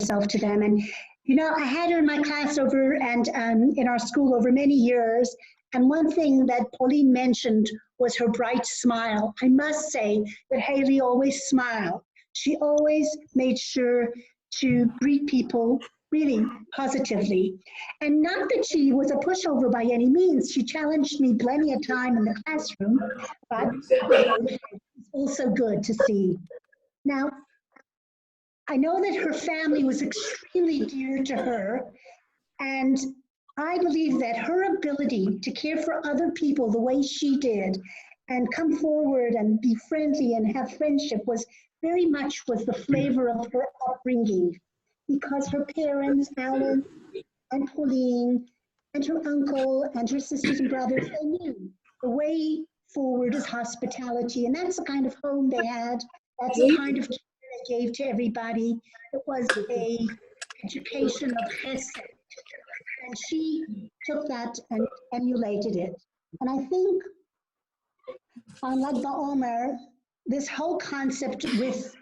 yourself to them. And, you know, I had her in my class over and in our school over many years. And one thing that Pauline mentioned was her bright smile. I must say that Hayley always smiled. She always made sure to greet people really positively. And not that she was a pushover by any means. She challenged me plenty of time in the classroom, but it's also good to see. Now, I know that her family was extremely dear to her, and I believe that her ability to care for other people the way she did and come forward and be friendly and have friendship was very much was the flavor of her upbringing, because her parents, Alan and Pauline, and her uncle and her sisters and brothers, they knew the way forward is hospitality, and that's the kind of home they had. That's the kind of care they gave to everybody. It was a education of chesed, and she took that and emulated it. And I think on LagBaOmer, this whole concept with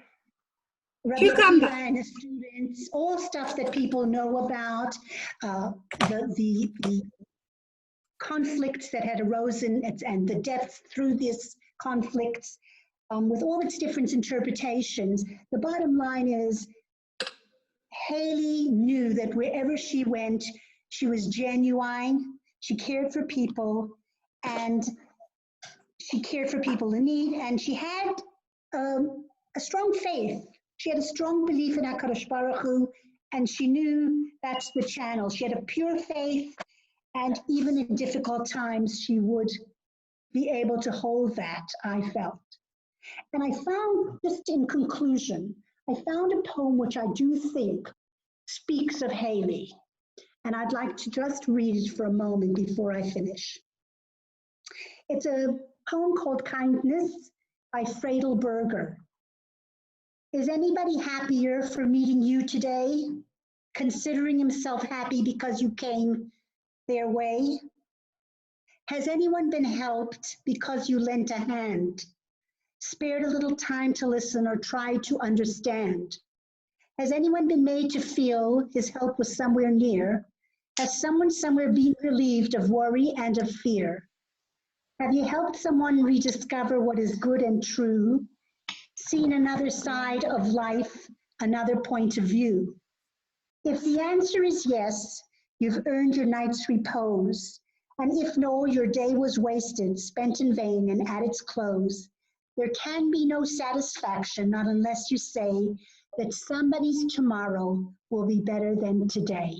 Rebbetzens and his students, all stuff that people know about, the conflicts that had arisen and the depth through these conflicts, with all its different interpretations. The bottom line is Hayley knew that wherever she went, she was genuine, she cared for people, and she cared for people in need, and she had a strong faith. She had a strong belief in HaKadosh Baruch Hu, and she knew that's the channel. She had a pure faith, and even in difficult times, she would be able to hold that, I felt. And I found, just in conclusion, I found a poem which I do think speaks of Hayley. And I'd like to just read it for a moment before I finish. It's a poem called Kindness by Berger. Is anybody happier for meeting you today, considering himself happy because you came their way? Has anyone been helped because you lent a hand, spared a little time to listen or tried to understand? Has anyone been made to feel his help was somewhere near? Has someone somewhere been relieved of worry and of fear? Have you helped someone rediscover what is good and true, seen another side of life, another point of view? If the answer is yes, you've earned your night's repose. And if no, your day was wasted, spent in vain and at its close. There can be no satisfaction, not unless you say that somebody's tomorrow will be better than today.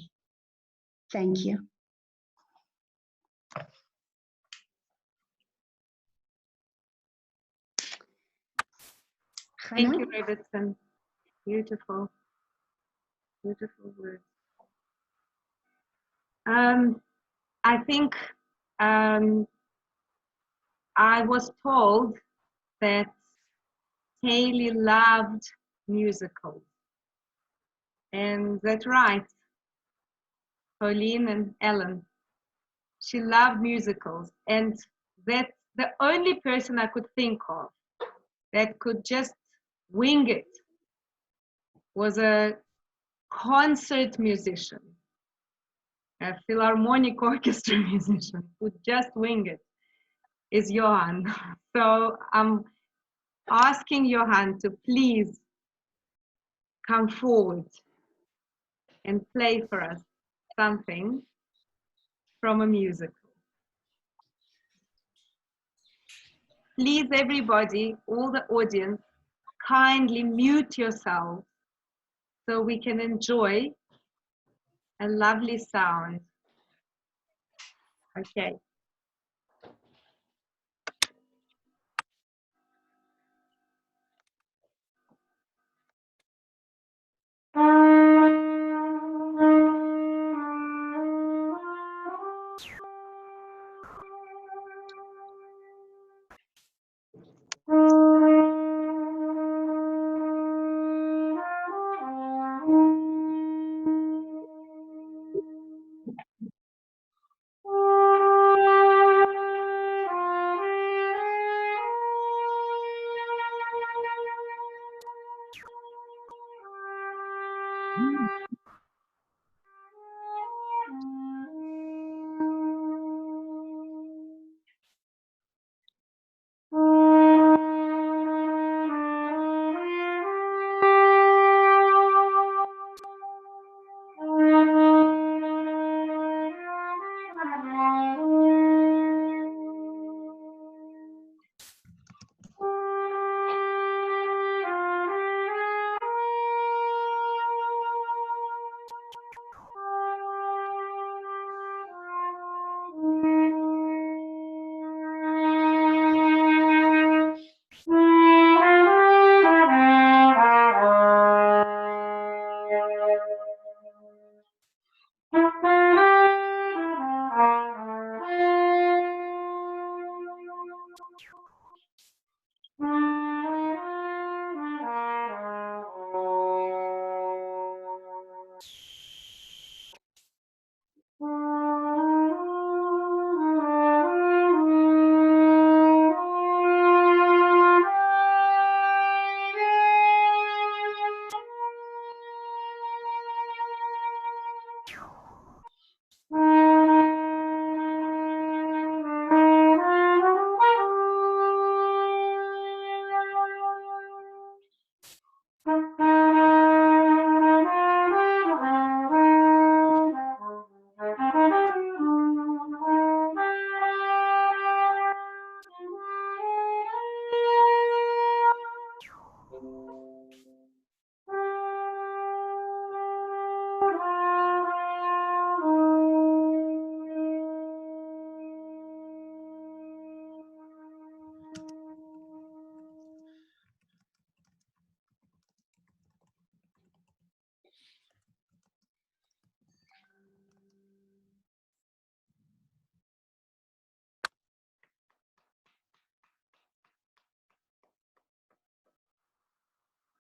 Thank you. Thank you, Rebbetzens. Beautiful, beautiful words. I think I was told that Hayley loved musicals, and that's right. Pauline and Ellen, she loved musicals, and that's the only person I could think of that could just wing it was a concert musician, a philharmonic orchestra musician who just wing it is Johan. So I'm asking Johan to please come forward and play for us something from a musical. Please, everybody, all the audience, kindly mute yourselves so we can enjoy a lovely sound. Okay.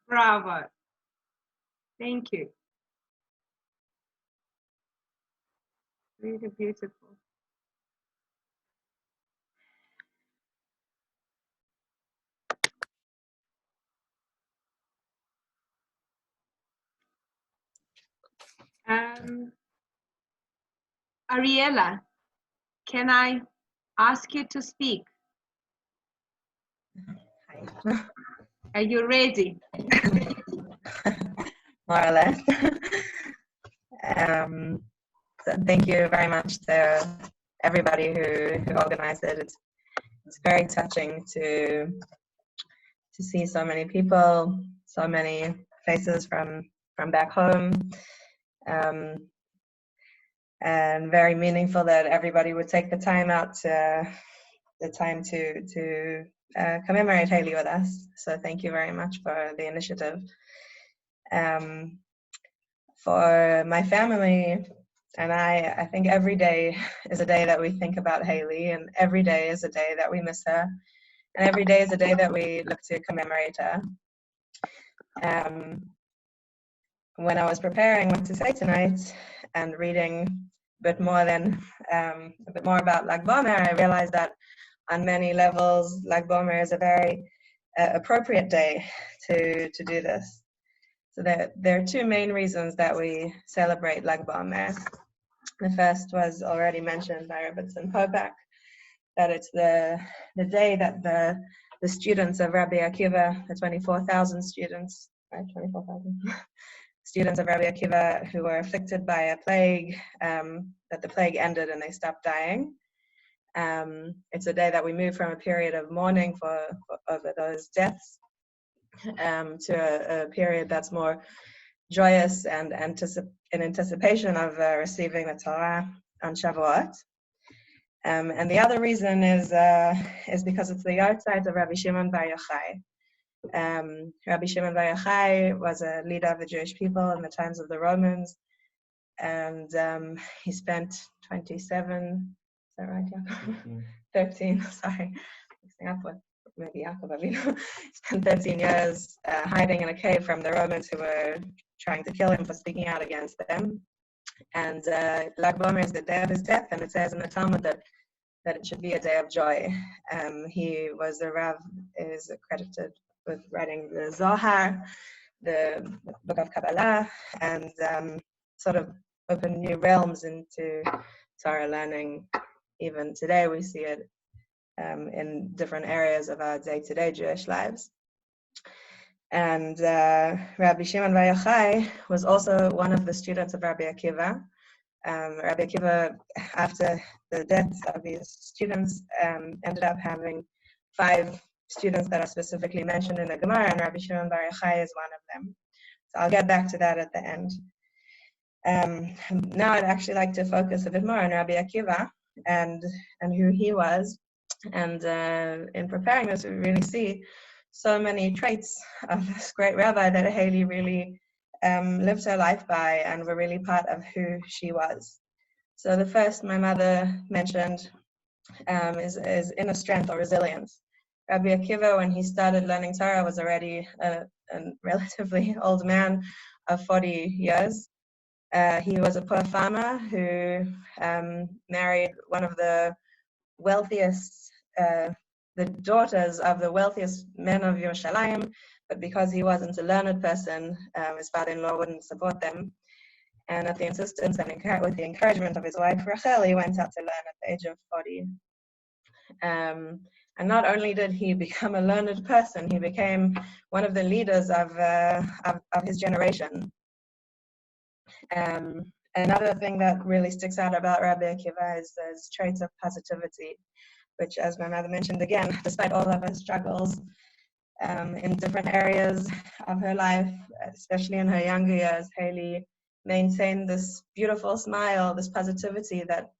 Bravo. Thank you. Really beautiful. Ariella, can I ask you to speak? Hi. Are you ready? More or less. So thank you very much to everybody who organized it. It's very touching to see so many people, so many faces from back home, and very meaningful that everybody would take the time out to commemorate Hayley with us. So thank you very much for the initiative. For my family and I think every day is a day that we think about Hayley, and every day is a day that we miss her, and every day is a day that we look to commemorate her. When I was preparing what to say tonight and reading a bit more about LagBaOmer, I realized that on many levels, LagBaOmer is a very appropriate day to do this. So there are two main reasons that we celebrate LagBaOmer. The first was already mentioned by Rebbetzens and Popack, that it's the day that the students of Rabbi Akiva, the 24,000 students, right, 24,000 students of Rabbi Akiva who were afflicted by a plague, that the plague ended and they stopped dying. It's a day that we move from a period of mourning over those deaths to a period that's more joyous and in anticipation of receiving the Torah on Shavuot. And the other reason is because it's the yahrzeit of Rabbi Shimon Bar Yochai. Rabbi Shimon Bar Yochai was a leader of the Jewish people in the times of the Romans, and he spent 27, is that right, Yaakov? 13, sorry, mixing up with maybe Yaakov Avinu. Spent 13 years hiding in a cave from the Romans who were trying to kill him for speaking out against them. And LagBaOmer is the day of his death, and it says in the Talmud that it should be a day of joy. He was the Rav, is credited with writing the Zohar, the book of Kabbalah, and sort of opened new realms into Torah learning. Even today we see it in different areas of our day-to-day Jewish lives. And Rabbi Shimon Bar Yochai was also one of the students of Rabbi Akiva. Rabbi Akiva, after the deaths of his students, ended up having 5 students that are specifically mentioned in the Gemara, and Rabbi Shimon Bar Yochai is one of them. So I'll get back to that at the end. Now I'd actually like to focus a bit more on Rabbi Akiva and who he was. And in preparing this, we really see so many traits of this great rabbi that Hayley really lived her life by and were really part of who she was. So the first my mother mentioned is inner strength or resilience. Rabbi Akiva, when he started learning Torah, was already a relatively old man of 40 years. He was a poor farmer who married one of the wealthiest, the daughters of the wealthiest men of Yerushalayim, but because he wasn't a learned person, his father-in-law wouldn't support them. And at the insistence and with the encouragement of his wife Ravel, he went out to learn at the age of 40. And not only did he become a learned person, he became one of the leaders of his generation. Another thing that really sticks out about Rabbi Akiva is his traits of positivity, which, as my mother mentioned again, despite all of her struggles in different areas of her life, especially in her younger years, Hayley maintained this beautiful smile, this positivity that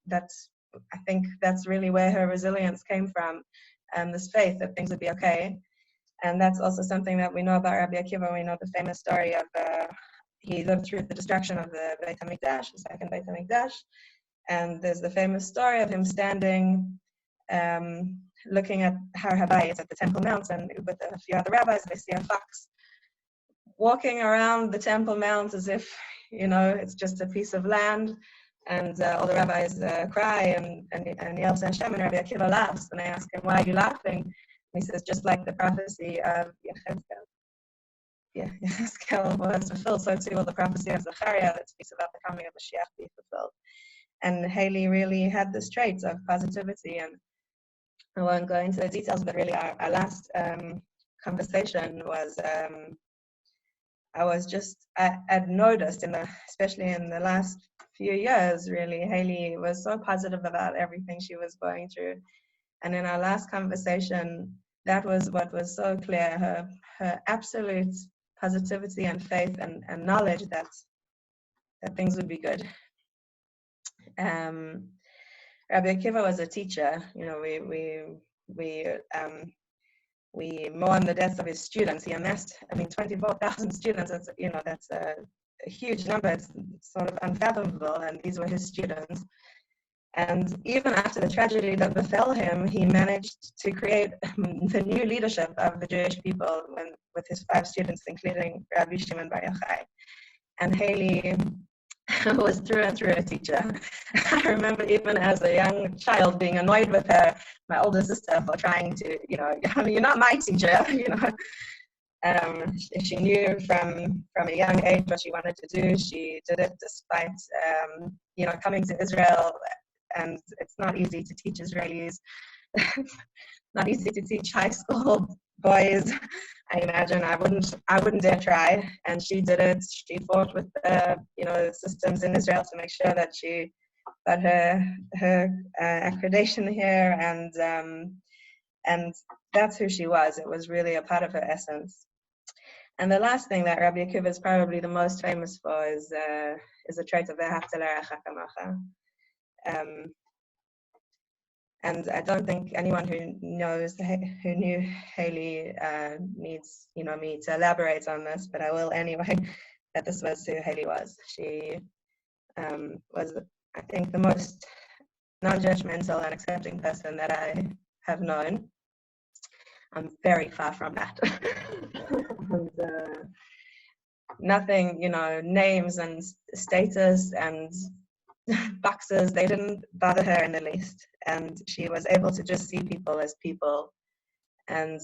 I think that's really where her resilience came from, this faith that things would be okay. And that's also something that we know about Rabbi Akiva. We know the famous story of he lived through the destruction of the Beit HaMikdash, the second Beit HaMikdash, and there's the famous story of him standing looking at Har HaBayit at the Temple Mount, and with a few other rabbis, they see a fox walking around the Temple Mount as if, you know, it's just a piece of land, and all the rabbis cry and yell to Hashem, and Rabbi Akiva laughs, and they ask him, why are you laughing? And he says, just like the prophecy of Yechezkel was fulfilled, so too will the prophecy of Zechariah that speaks about the coming of Mashiach be fulfilled. And Hayley really had this trait of positivity, and I won't go into the details, but really our last conversation was, I'd noticed, especially in the last few years, really, Hayley was so positive about everything she was going through. And in our last conversation, that was what was so clear, her absolute positivity and faith and knowledge that things would be good. Rabbi Akiva was a teacher. You know, we mourn the deaths of his students. He amassed, 24,000 students. That's, you know, that's a huge number. It's sort of unfathomable, and these were his students. And even after the tragedy that befell him, he managed to create the new leadership of the Jewish people with his 5 students, including Rabbi Shimon Bar Yochai. And Hayley was through and through a teacher. I remember even as a young child being annoyed with her, my older sister, for trying to, you know, you're not my teacher, you know. She knew from a young age what she wanted to do. She did it despite, you know, coming to Israel. And it's not easy to teach Israelis, not easy to teach high school boys. I imagine I wouldn't dare try. And she did it. She fought with the, you know, systems in Israel to make sure that she got her accreditation here, and that's who she was. It was really a part of her essence. And the last thing that Rabbi Akiva is probably the most famous for is a trait of Ve'ahavta l'reacha kamocha. And I don't think anyone who knew Hayley needs, you know, me to elaborate on this, but I will anyway. That this was who Hayley was. She was, I think, the most non-judgmental and accepting person that I have known. I'm very far from that. And, nothing, you know, names and status and boxes, they didn't bother her in the least, and she was able to just see people as people. And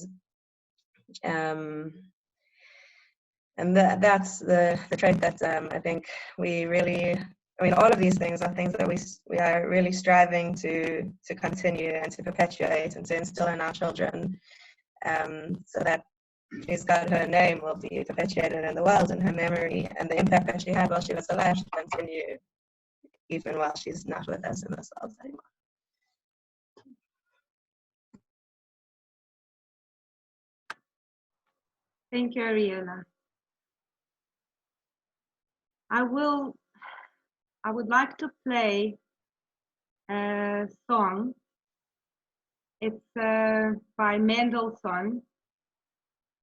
that's the trait that I think we really, I mean, all of these things are things that we are really striving to continue and to perpetuate and to instill in our children, so that she's got her name will be perpetuated in the world, and her memory and the impact that she had while she was alive should continue even while she's not with us in this world anymore. Thank you, Ariela. I would like to play a song. It's by Mendelssohn.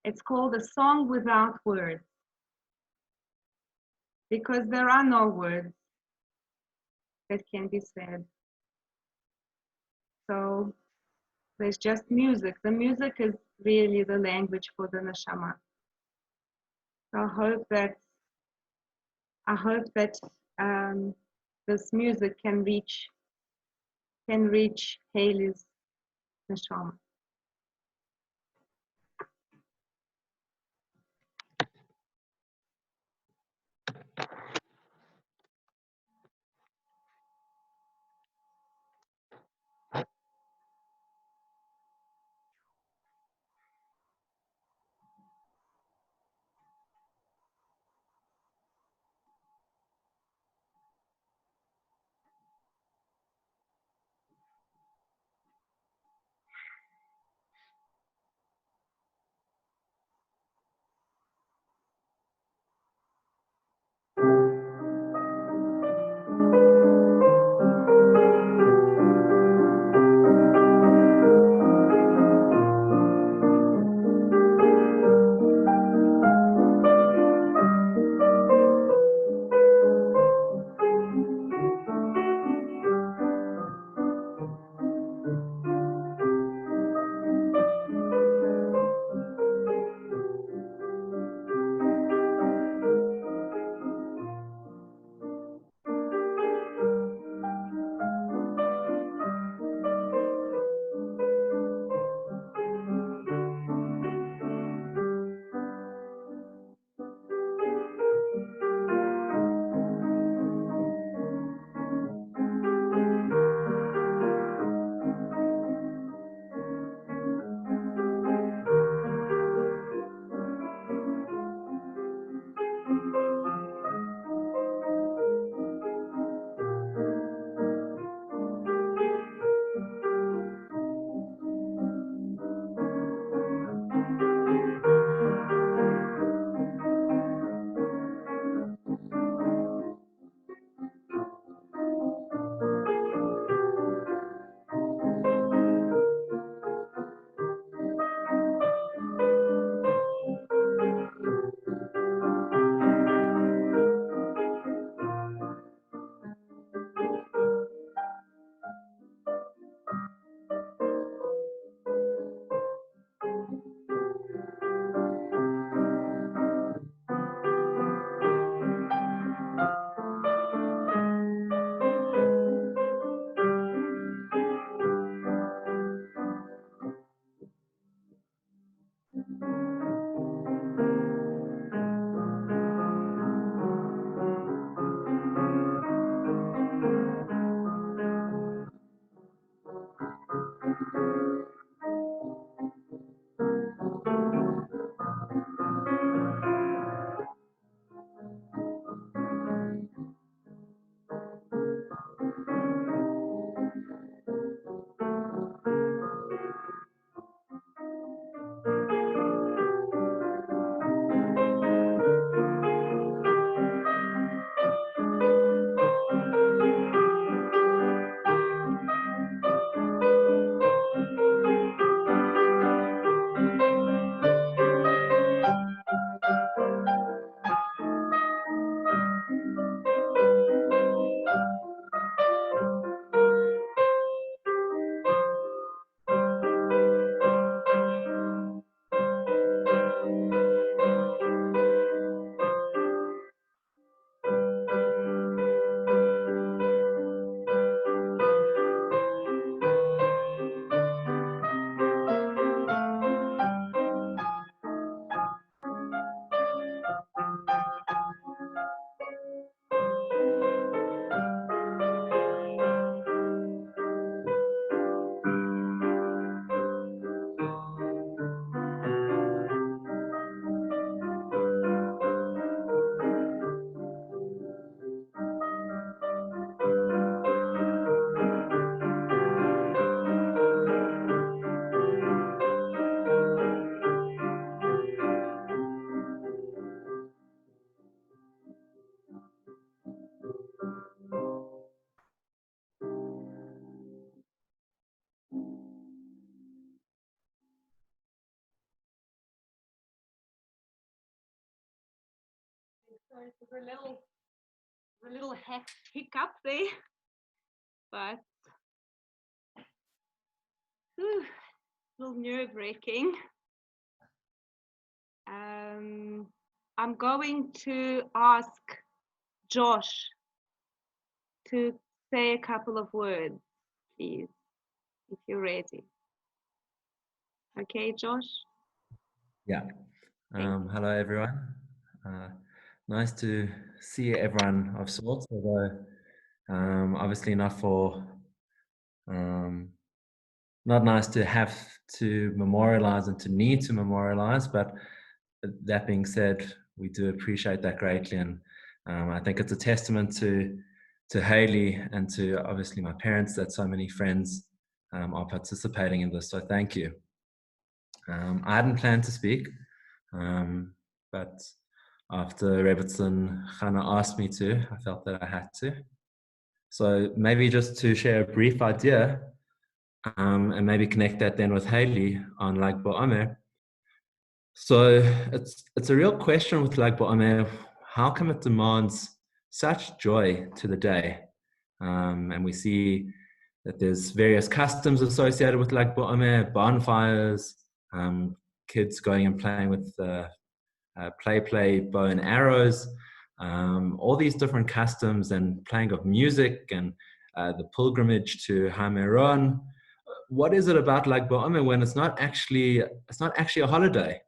It's called A Song Without Words, because there are no words that can be said. So there's just music. The music is really the language for the neshama. So I hope that this music can reach Hayley's neshama. So it was a little hiccup there, but a little nerve-wracking. I'm going to ask Josh to say a couple of words, please, if you're ready. Okay, Josh? Yeah. Hello, everyone. Nice to see everyone of sorts, although obviously not nice to have to memorialize and to need to memorialize, but that being said, we do appreciate that greatly, and I think it's a testament to Hayley and to obviously my parents that so many friends are participating in this, so thank you. I hadn't planned to speak, but after Rebbetzens and Chana asked me to, I felt that I had to. So maybe just to share a brief idea, and maybe connect that then with Hayley on LagBaOmer. So it's a real question with LagBaOmer. How come it demands such joy to the day? And we see that there's various customs associated with LagBaOmer, bonfires, kids going and playing with play, bow and arrows, all these different customs and playing of music and the pilgrimage to Hameron. What is it about LagBaOmer when it's not actually a holiday?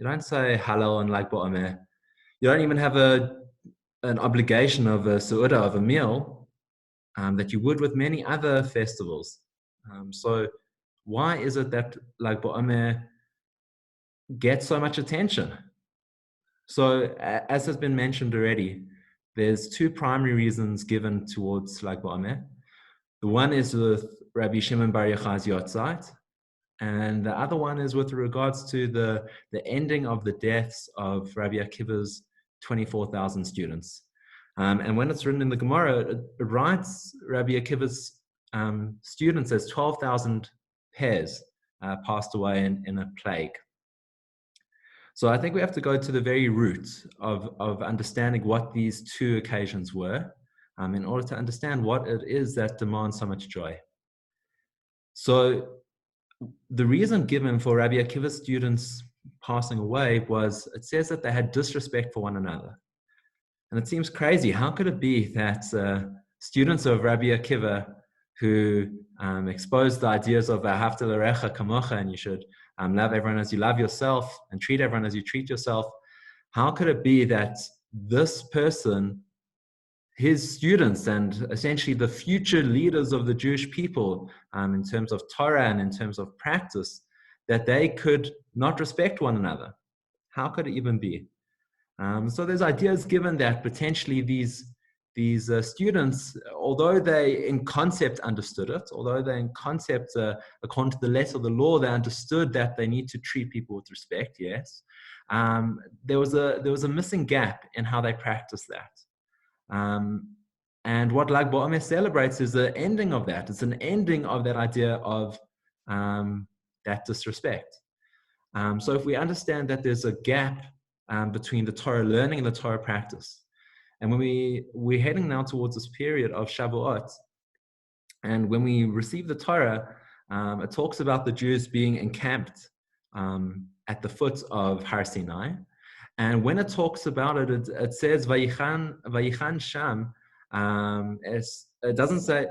You don't say Hallel on LagBaOmer. You don't even have an obligation of a seudah, of a meal, that you would with many other festivals. So why is it that LagBaOmer gets so much attention? So as has been mentioned already, there's two primary reasons given towards LagBaOmer. The one is with Rabbi Shimon Bar Yochai's Yotzeit, and the other one is with regards to the ending of the deaths of Rabbi Akiva's 24,000 students. And when it's written in the Gemara, it writes Rabbi Akiva's students as 12,000 pairs passed away in a plague. So I think we have to go to the very root of understanding what these two occasions were in order to understand what it is that demands so much joy. So the reason given for Rabbi Akiva's students passing away was, it says that they had disrespect for one another. And it seems crazy. How could it be that students of Rabbi Akiva who exposed the ideas of Ahavta l'recha kamocha, and you should love everyone as you love yourself and treat everyone as you treat yourself, how could it be that this person, his students and essentially the future leaders of the Jewish people in terms of Torah and in terms of practice, that they could not respect one another? How could it even be? So there's ideas given that potentially these students, although they in concept understood it, although they in concept, according to the letter of the law, they understood that they need to treat people with respect, yes, there was a missing gap in how they practiced that. And what LagBaOmer celebrates is the ending of that. It's an ending of that idea of that disrespect. So if we understand that there's a gap between the Torah learning and the Torah practice, and when we're heading now towards this period of Shavuot, and when we receive the Torah, it talks about the Jews being encamped at the foot of Har Sinai. And when it talks about it, it says Vayichan Sham. It doesn't say.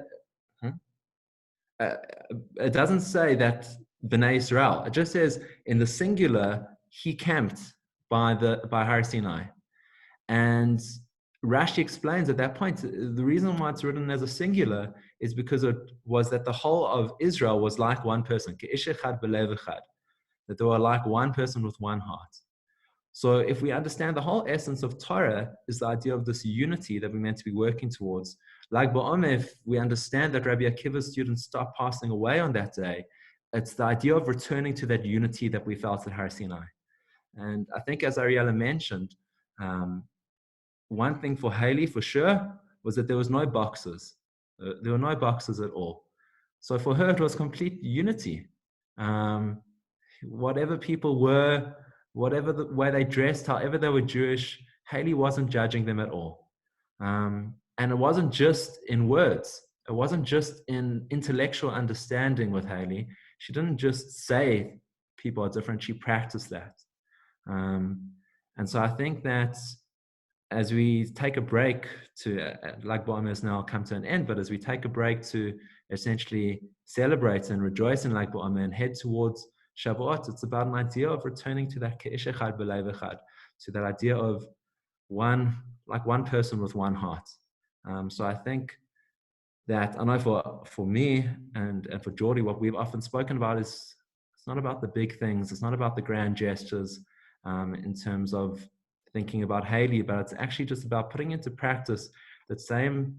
It doesn't say that Bnei Israel. It just says in the singular he camped by Har Sinai. And Rashi explains at that point the reason why it's written as a singular is because it was that the whole of Israel was like one person, Ke'ish echad belev echad, that they were like one person with one heart. So if we understand the whole essence of Torah is the idea of this unity that we're meant to be working towards, LagBaOmer, if we understand that Rabbi Akiva's students stop passing away on that day, it's the idea of returning to that unity that we felt at Har Sinai. And I think, as Ariella mentioned, one thing for Hayley for sure was that there was no boxes. There were no boxes at all. So for her, it was complete unity. Whatever people were, whatever the way they dressed, however they were Jewish, Hayley wasn't judging them at all. And it wasn't just in words. It wasn't just in intellectual understanding with Hayley. She didn't just say people are different, she practiced that. And so I think that as we take a break to, LagBaOmer has now come to an end, but as we take a break to essentially celebrate and rejoice in LagBaOmer and head towards Shavuot, it's about an idea of returning to that Ke'ish Echad B'Lev Echad, to that idea of one person with one heart. So I think that, I know for me and for Geordie, what we've often spoken about is, it's not about the big things, it's not about the grand gestures in terms of thinking about Hayley, but it's actually just about putting into practice that same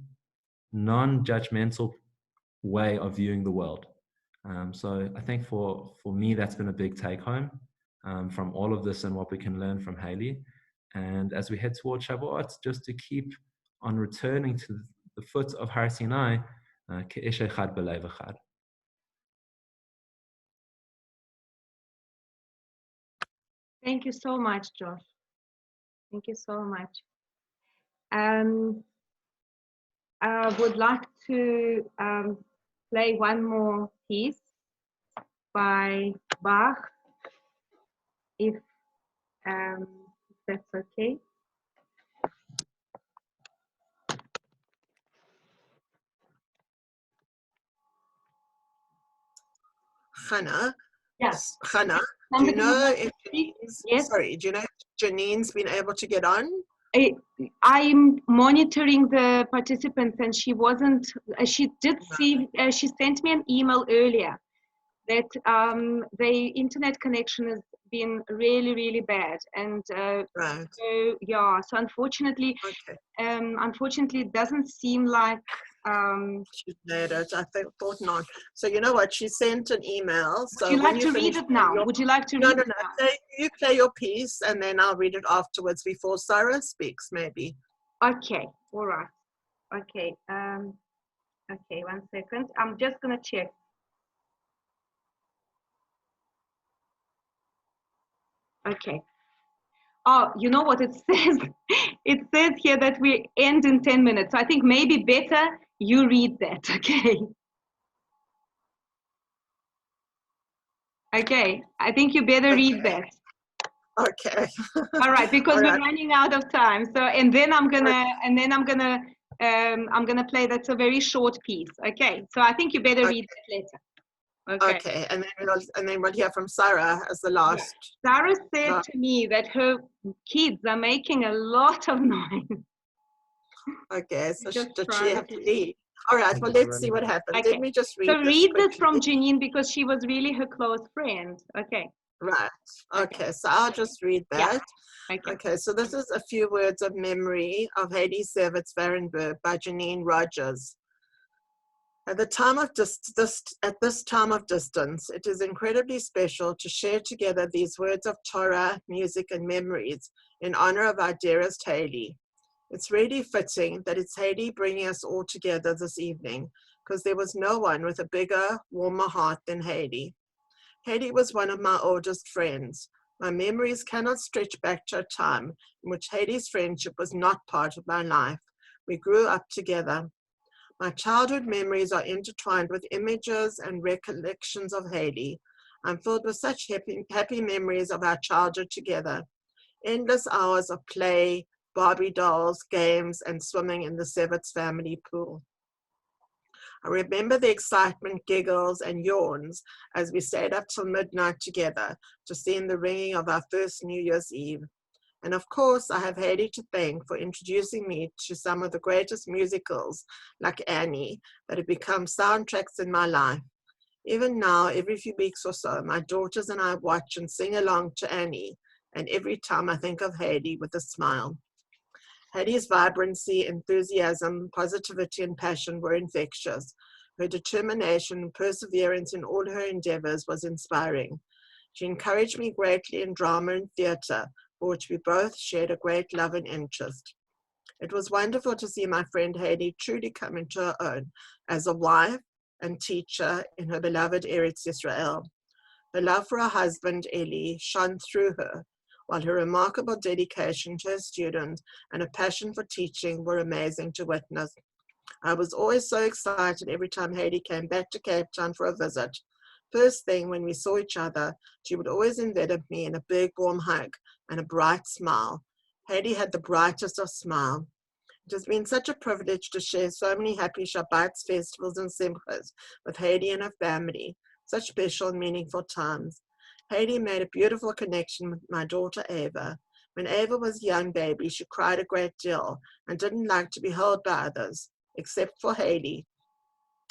non-judgmental way of viewing the world. So I think for me, that's been a big take home from all of this and what we can learn from Hayley. And as we head towards Shavuot, just to keep on returning to the foot of Har Sinai, Ke'ish Echad B'Lev Echad. Thank you so much, Josh. Thank you so much. I would like to play one more piece by Bach, if that's okay. Chana, Yes. Chana, do you know if Janine's been able to get on? I'm monitoring the participants, and she wasn't. She did see. She sent me an email earlier that the internet connection has been really, really bad, and Right. so yeah. So unfortunately, unfortunately, it doesn't seem like. She's made it. I thought not. So you know what? She sent an email. So would you like to read it now? Would you like to read it now? No. You play your piece, and then I'll read it afterwards before Sara speaks, maybe. Okay. All right. Okay. Okay. 1 second. I'm just gonna check. Okay. Oh, you know what it says? It says here that we end in 10 minutes. So I think maybe better you read that, okay? Okay, I think you better read that. Okay. All right, because All right. we're running out of time. So, and then I'm gonna play. That's a very short piece. Okay, so I think you better read that later. Okay, and then we'll hear from Sara as the last. Yeah. Sara said to me that her kids are making a lot of noise. Okay, so did she have to leave? All right, well, let's see what happens. Okay. Let me just read so this read quickly. this from Janine, because she was really her close friend. Okay. Right. Okay, so I'll just read that. Yeah. Okay, so this is a few words of memory of Hayley Sevitz Varenberg by Janine Rogers. At this time of distance, it is incredibly special to share together these words of Torah, music, and memories in honor of our dearest Hayley. It's really fitting that it's Hayley bringing us all together this evening, because there was no one with a bigger, warmer heart than Hayley. Hayley was one of my oldest friends. My memories cannot stretch back to a time in which Hayley's friendship was not part of my life. We grew up together. My childhood memories are intertwined with images and recollections of Hayley. I'm filled with such happy memories of our childhood together. Endless hours of play, Barbie dolls, games, and swimming in the Sevitz family pool. I remember the excitement, giggles, and yawns as we stayed up till midnight together to sing the ringing of our first New Year's Eve. And of course, I have Hayley to thank for introducing me to some of the greatest musicals, like Annie, that have become soundtracks in my life. Even now, every few weeks or so, my daughters and I watch and sing along to Annie, and every time I think of Hayley with a smile. Hayley's vibrancy, enthusiasm, positivity, and passion were infectious. Her determination and perseverance in all her endeavors was inspiring. She encouraged me greatly in drama and theater, for which we both shared a great love and interest. It was wonderful to see my friend Hayley truly come into her own as a wife and teacher in her beloved Eretz Israel. Her love for her husband, Eli, shone through her. while her remarkable dedication to her students and a passion for teaching were amazing to witness. I was always so excited every time Hayley came back to Cape Town for a visit. First thing, when we saw each other, she would always envelop me in a big warm hug and a bright smile. Hayley had the brightest of smiles. It has been such a privilege to share so many happy Shabbats, festivals, and simchas with Hayley and her family, such special and meaningful times. Hayley made a beautiful connection with my daughter Ava. When Ava was a young baby, she cried a great deal and didn't like to be held by others, except for Hayley.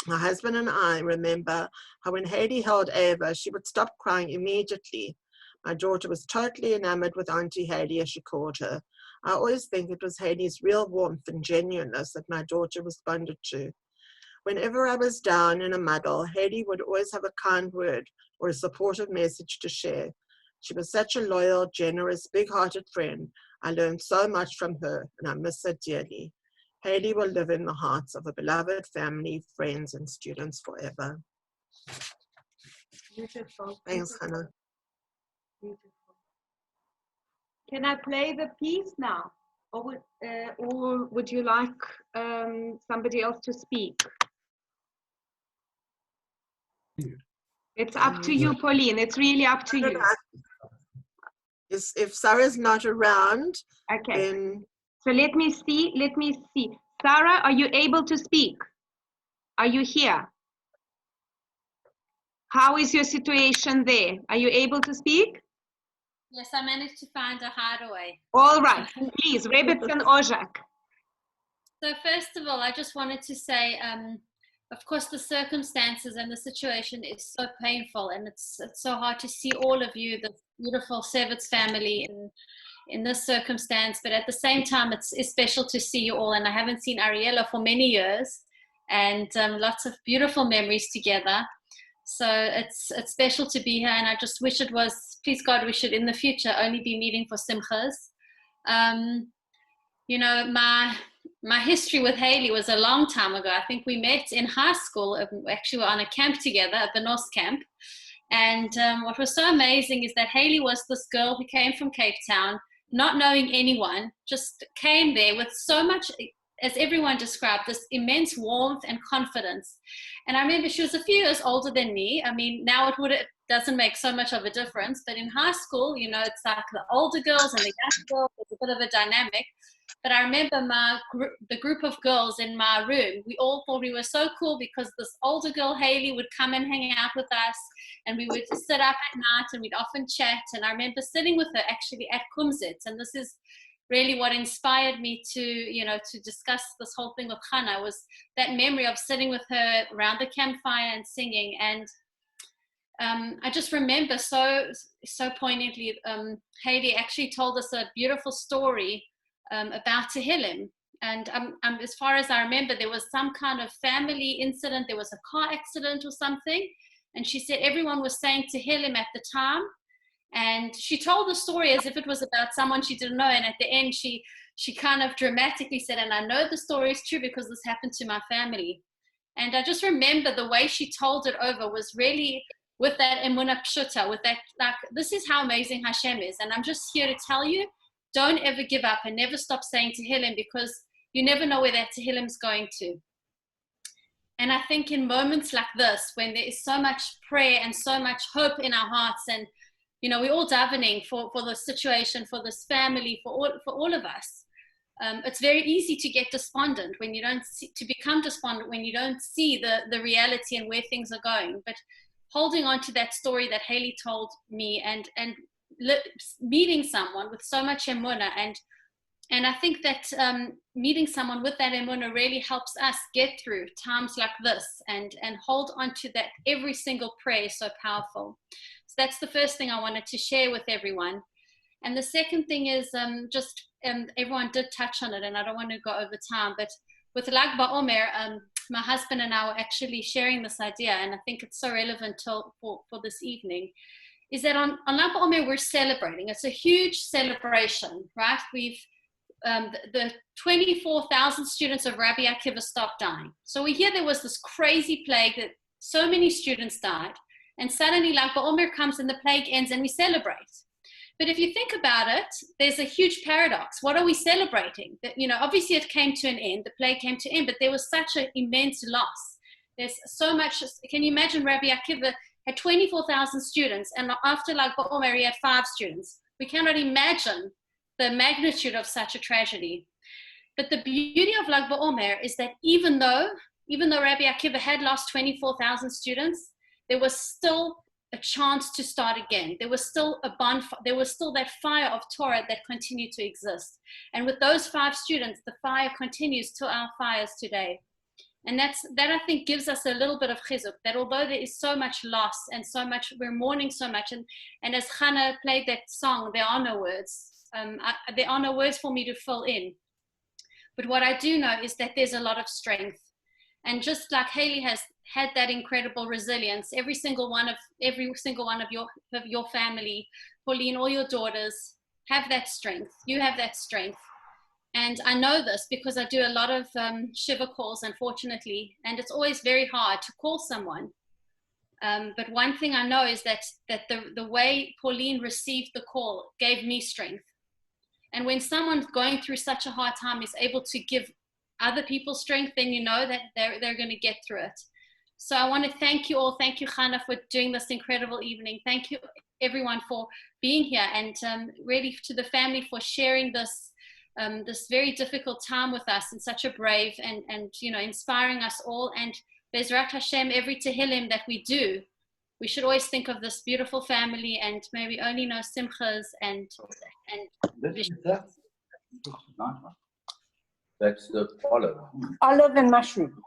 My husband and I remember how when Hayley held Ava, she would stop crying immediately. My daughter was totally enamored with Auntie Hayley, as she called her. I always think it was Hayley's real warmth and genuineness that my daughter responded to. Whenever I was down in a muddle, Hayley would always have a kind word or a supportive message to share. She was such a loyal, generous, big-hearted friend. I learned so much from her, and I miss her dearly. Hayley will live in the hearts of her beloved family, friends, and students forever. Beautiful. Thanks, Hannah. Beautiful. Can I play the piece now? Or would you like somebody else to speak? It's up to you, Pauline. It's really up to you. If Sarah's not around, Okay. then... So let me see. Sara, are you able to speak? Are you here? How is your situation there? Are you able to speak? Yes, I managed to find a hideaway. All right, please, Rebbetzens and Ozhekh. So first of all, I just wanted to say, of course, the circumstances and the situation is so painful, and it's so hard to see all of you, the beautiful Sevitz family, in this circumstance. But at the same time, it's special to see you all, and I haven't seen Ariella for many years, and lots of beautiful memories together. So it's special to be here, and I just wish it was, please God, we should in the future only be meeting for simchas. You know, my history with Hayley was a long time ago. I think we met in high school. Actually, we were on a camp together at the North Camp. And what was so amazing is that Hayley was this girl who came from Cape Town, not knowing anyone, just came there with so much, as everyone described, this immense warmth and confidence. And I remember she was a few years older than me. I mean, now it doesn't make so much of a difference, but in high school, you know, it's like the older girls and the young girls, there's a bit of a dynamic. But I remember the group of girls in my room, we all thought we were so cool because this older girl, Hayley, would come and hang out with us, and we would sit up at night and we'd often chat. And I remember sitting with her actually at Kumsitz, and this is really what inspired me to, you know, to discuss this whole thing with Chana, was that memory of sitting with her around the campfire and singing. And I just remember so poignantly, Hayley actually told us a beautiful story about Tehillim. And as far as I remember, there was some kind of family incident, there was a car accident or something, and she said everyone was saying Tehillim at the time. And she told the story as if it was about someone she didn't know, and at the end she kind of dramatically said, and I know the story is true because this happened to my family. And I just remember the way she told it over was really with that emunah pshuta, with that, like, this is how amazing Hashem is. And I'm just here to tell you, don't ever give up and never stop saying Tehillim, because you never know where that Tehillim is going to. And I think in moments like this, when there is so much prayer and so much hope in our hearts, and you know, we're all davening for the situation, for this family, for all of us. It's very easy to get despondent when you don't to become despondent when you don't see the reality and where things are going. But holding on to that story that Hayley told me, and meeting someone with so much emunah, and I think that meeting someone with that emunah really helps us get through times like this, and hold on to that. Every single prayer is so powerful. So that's the first thing I wanted to share with everyone. And the second thing is everyone did touch on it, and I don't want to go over time, but with LagBaOmer, my husband and I were actually sharing this idea, and I think it's so relevant for this evening, is that on LagBaOmer we're celebrating. It's a huge celebration, right? We've the 24,000 students of Rabbi Akiva stopped dying. So we hear there was this crazy plague that so many students died, and suddenly LagBaOmer comes and the plague ends and we celebrate. But if you think about it, there's a huge paradox. What are we celebrating? That, you know, obviously it came to an end, the play came to an end, but there was such an immense loss. There's so much. Can you imagine Rabbi Akiva had 24,000 students, and after LagBaOmer he had 5 students. We cannot imagine the magnitude of such a tragedy. But the beauty of LagBaOmer is that even though Rabbi Akiva had lost 24,000 students, there was still a chance to start again. There was still a bonfire. There was still that fire of Torah that continued to exist. And with those 5 students, the fire continues to our fires today. And that I think gives us a little bit of chizuk, that although there is so much loss and so much, we're mourning so much. And as Chana played that song, there are no words. There are no words for me to fill in. But what I do know is that there's a lot of strength. And just like Hayley has had that incredible resilience, every single one of your family, Pauline, all your daughters have that strength. You have that strength. And I know this because I do a lot of shiva calls, unfortunately, and it's always very hard to call someone. But one thing I know is that the way Pauline received the call gave me strength. And when someone's going through such a hard time is able to give other people strength, then you know that they're going to get through it. So I want to thank you all. Thank you, Chana, for doing this incredible evening. Thank you, everyone, for being here, and really to the family for sharing this this very difficult time with us, and such a brave and you know, inspiring us all. And Bezrat Hashem, every Tehillim that we do, we should always think of this beautiful family, and may we only know simchas and That's the olive. Olive and mushroom.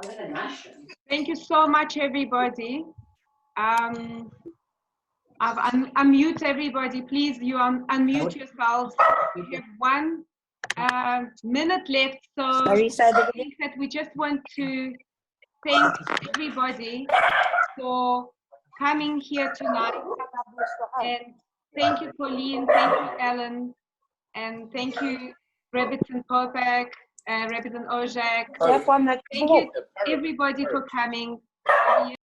Olive and mushroom. Thank you so much, everybody. I've unmute everybody. Please, you unmute yourselves. We have 1 minute left, so I think that we just want to thank everybody for coming here tonight. And thank you, Pauline. Thank you, Ellen. And thank you, Rebbetzens, Popack, Rebbetzens, Ozhekh. Thank you, everybody, for coming.